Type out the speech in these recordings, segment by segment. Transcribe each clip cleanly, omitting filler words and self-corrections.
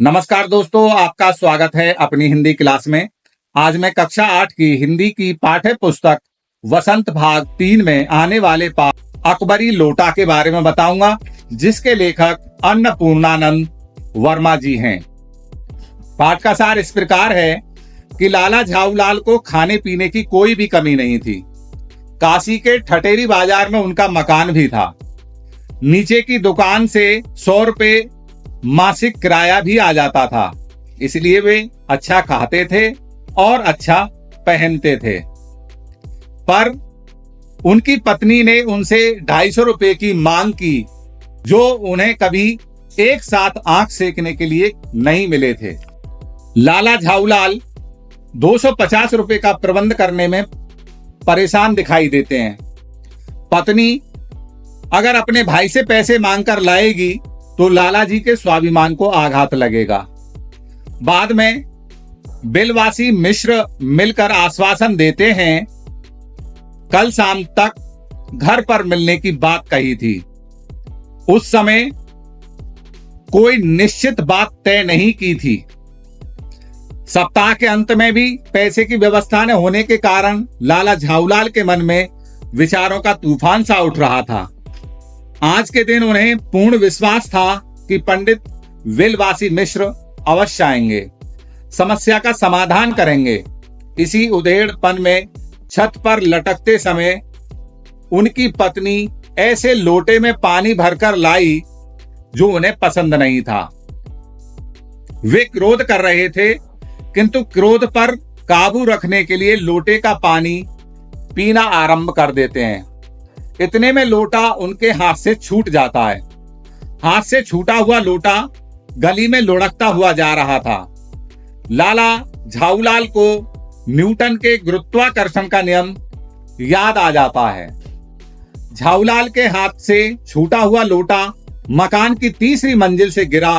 नमस्कार दोस्तों, आपका स्वागत है अपनी हिंदी क्लास में। आज मैं कक्षा 8 की हिंदी की पाठ्य पुस्तक वसंत भाग 3 में आने वाले पाठ अकबरी लोटा के बारे में बताऊंगा, जिसके लेखक अन्नपूर्णानंद वर्मा जी हैं। पाठ का सार इस प्रकार है कि लाला झाऊलाल को खाने पीने की कोई भी कमी नहीं थी। काशी के ठटेरी बाजार में उनका मकान भी था। नीचे की दुकान से 100 रुपए मासिक किराया भी आ जाता था, इसलिए वे अच्छा खाते थे और अच्छा पहनते थे। पर उनकी पत्नी ने उनसे 250 रुपए की मांग की, जो उन्हें कभी एक साथ आंख सेकने के लिए नहीं मिले थे। लाला झाऊलाल 250 रुपए का प्रबंध करने में परेशान दिखाई देते हैं। पत्नी अगर अपने भाई से पैसे मांगकर लाएगी तो लाला जी के स्वाभिमान को आघात लगेगा। बाद में बिलवासी मिश्र मिलकर आश्वासन देते हैं, कल शाम तक घर पर मिलने की बात कही थी। उस समय कोई निश्चित बात तय नहीं की थी। सप्ताह के अंत में भी पैसे की व्यवस्था न होने के कारण लाला झाऊलाल के मन में विचारों का तूफान सा उठ रहा था। आज के दिन उन्हें पूर्ण विश्वास था कि पंडित विलवासी मिश्र अवश्य आएंगे, समस्या का समाधान करेंगे। इसी उधेड़पन में छत पर लटकते समय उनकी पत्नी ऐसे लोटे में पानी भरकर लाई जो उन्हें पसंद नहीं था। वे क्रोध कर रहे थे, किंतु क्रोध पर काबू रखने के लिए लोटे का पानी पीना आरंभ कर देते हैं। इतने में लोटा उनके हाथ से छूट जाता है। हाथ से छूटा हुआ लोटा गली में लुढ़कता हुआ जा रहा था। लाला झाऊलाल को न्यूटन के गुरुत्वाकर्षण का नियम याद आ जाता है। झाऊलाल के हाथ से छूटा हुआ लोटा मकान की तीसरी मंजिल से गिरा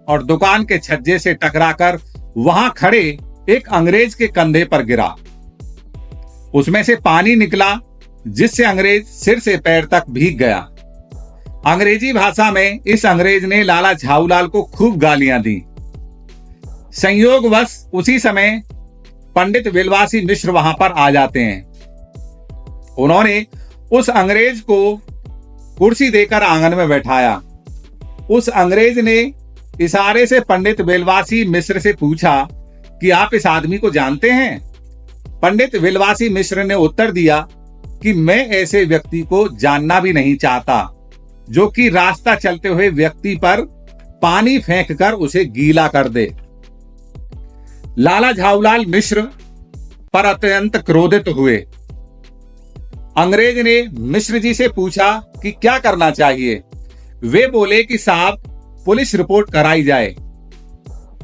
और दुकान के छज्जे से टकराकर वहां खड़े एक अंग्रेज के कंधे पर गिरा। उसमें से पानी निकला, जिससे अंग्रेज सिर से पैर तक भीग गया। अंग्रेजी भाषा में इस अंग्रेज ने लाला झाऊलाल को खूब गालियां दी। संयोगवश उसी समय पंडित विलवासी मिश्र वहां पर आ जाते हैं। उन्होंने उस अंग्रेज को कुर्सी देकर आंगन में बैठाया। उस अंग्रेज ने इशारे से पंडित विलवासी मिश्र से पूछा कि आप इस आदमी को जानते हैं? पंडित विलवासी मिश्र ने उत्तर दिया कि मैं ऐसे व्यक्ति को जानना भी नहीं चाहता जो कि रास्ता चलते हुए व्यक्ति पर पानी फेंककर उसे गीला कर दे। लाला झाऊलाल मिश्र पर अत्यंत क्रोधित हुए। अंग्रेज ने मिश्र जी से पूछा कि क्या करना चाहिए। वे बोले कि साहब, पुलिस रिपोर्ट कराई जाए।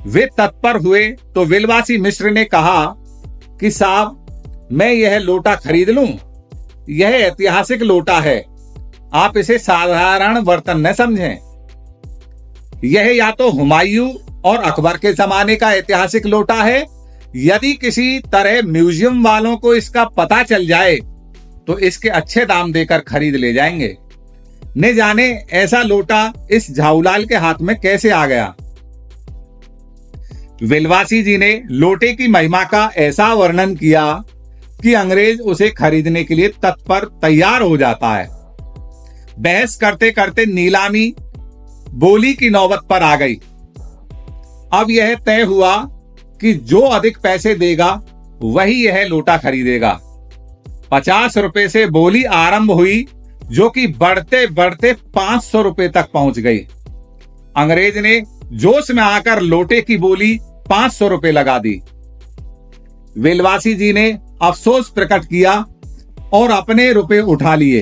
वे तत्पर हुए तो विलवासी मिश्र ने कहा कि साहब, मैं यह लोटा खरीद लूं? यह ऐतिहासिक लोटा है, आप इसे साधारण बर्तन न समझें। यह या तो हुमायूं और अकबर के जमाने का ऐतिहासिक लोटा है। यदि किसी तरह म्यूजियम वालों को इसका पता चल जाए तो इसके अच्छे दाम देकर खरीद ले जाएंगे। न जाने ऐसा लोटा इस झाऊलाल के हाथ में कैसे आ गया। विलवासी जी ने लोटे की महिमा का ऐसा वर्णन किया कि अंग्रेज उसे खरीदने के लिए तत्पर तैयार हो जाता है। बहस करते करते नीलामी बोली की नौबत पर आ गई। अब यह तय हुआ कि जो अधिक पैसे देगा वही यह लोटा खरीदेगा। 50 रुपए से बोली आरंभ हुई, जो कि बढ़ते बढ़ते 500 रुपए तक पहुंच गई। अंग्रेज ने जोश में आकर लोटे की बोली 500 रुपए लगा दी। विलवासी जी ने अफसोस प्रकट किया और अपने रुपए उठा लिए।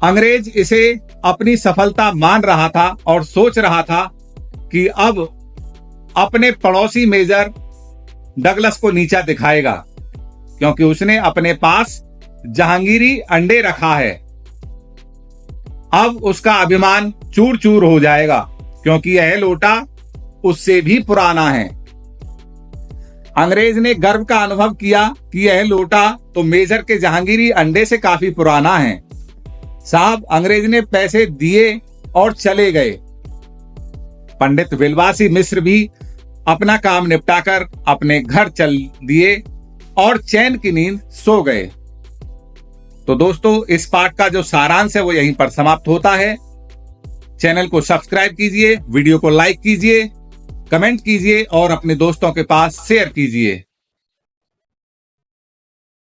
अंग्रेज इसे अपनी सफलता मान रहा था और सोच रहा था कि अब अपने पड़ोसी मेजर डगलस को नीचा दिखाएगा, क्योंकि उसने अपने पास जहांगीरी अंडे रखा है। अब उसका अभिमान चूर चूर हो जाएगा, क्योंकि यह लोटा उससे भी पुराना है। अंग्रेज ने गर्व का अनुभव किया कि यह लोटा तो मेजर के जहांगीरी अंडे से काफी पुराना है। साहब, अंग्रेज ने पैसे दिए और चले गए। पंडित विलवासी मिश्र भी अपना काम निपटाकर अपने घर चल दिए और चैन की नींद सो गए। तो दोस्तों, इस पाठ का जो सारांश है वो यहीं पर समाप्त होता है। चैनल को सब्सक्राइब कीजिए, वीडियो को लाइक कीजिए, कमेंट कीजिए और अपने दोस्तों के पास शेयर कीजिए।